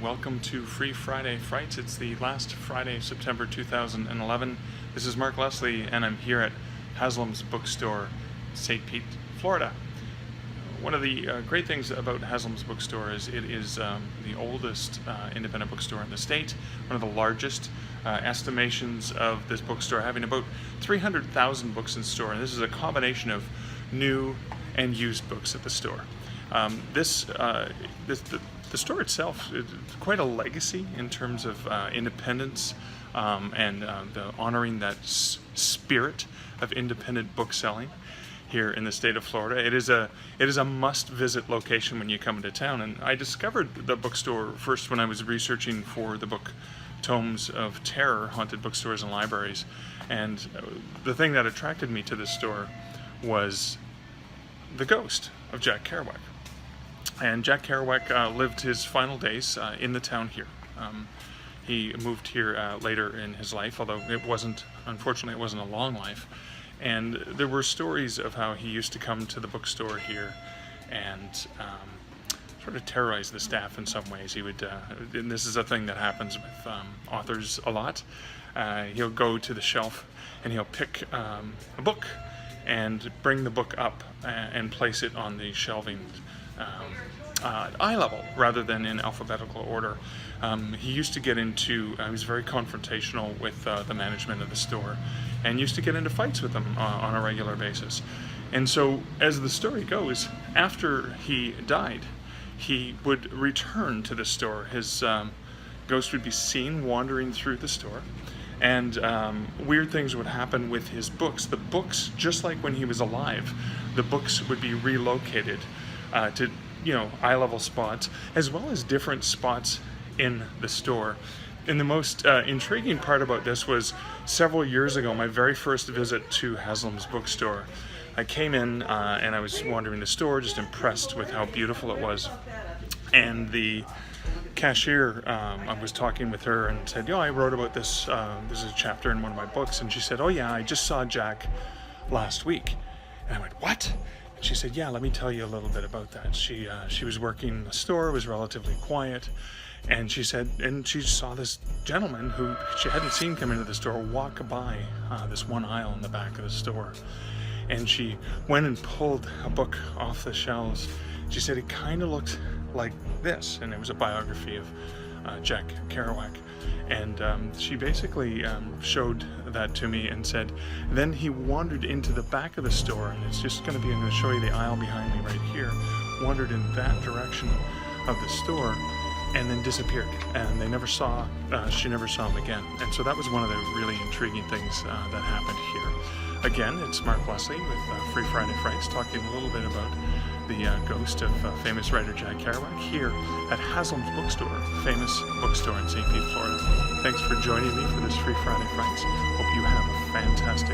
welcome to Free Friday Frights. It's the last Friday, September 2011. This is Mark Leslie, and I'm here at Haslam's Bookstore, St. Pete, Florida. One of the great things about Haslam's Bookstore is it is the oldest independent bookstore in the state, one of the largest. Estimations of this bookstore having about 300,000 books in store, and this is a combination of new and used books at the store. The store itself is quite a legacy in terms of independence and the honoring that spirit of independent bookselling here in the state of Florida. It is a must-visit location when you come into town, and I discovered the bookstore first when I was researching for the book Tomes of Terror, Haunted Bookstores and Libraries, and the thing that attracted me to this store was the ghost of Jack Kerouac. And Jack Kerouac lived his final days in the town here. He moved here later in his life, although unfortunately it wasn't a long life. And there were stories of how he used to come to the bookstore here and sort of terrorize the staff in some ways. He would, and this is a thing that happens with authors a lot. He'll go to the shelf and he'll pick a book and bring the book up and place it on the shelving eye level rather than in alphabetical order. He used to get into, he was very confrontational with the management of the store and used to get into fights with them on a regular basis. And so as the story goes, after he died, he would return to the store. His ghost would be seen wandering through the store, and weird things would happen with his books. The books, just like when he was alive, the books would be relocated to eye level spots, as well as different spots in the store. And the most intriguing part about this was several years ago, my very first visit to Haslam's Bookstore. I came in and I was wandering the store, just impressed with how beautiful it was. And the cashier, I was talking with her and said, I wrote about this, this is a chapter in one of my books. And she said, oh yeah, I just saw Jack last week. And I went, what? And she said, yeah, let me tell you a little bit about that. She was working in the store, was relatively quiet. And she said, and she saw this gentleman who she hadn't seen come into the store walk by this one aisle in the back of the store. And she went and pulled a book off the shelves. She said it kind of looked like this, and it was a biography of Jack Kerouac. And she basically showed that to me and said, then he wandered into the back of the store, and it's just going to be, I'm going to show you the aisle behind me right here, wandered in that direction of the store, and then disappeared. And they never saw, she never saw him again. And so that was one of the really intriguing things that happened here. Again, it's Mark Leslie with Free Friday Frights, talking a little bit about the ghost of famous writer Jack Kerouac here at Haslam's Bookstore, famous bookstore in St. Pete, Florida. Thanks for joining me for this Free Friday Frights. Hope you have a fantastic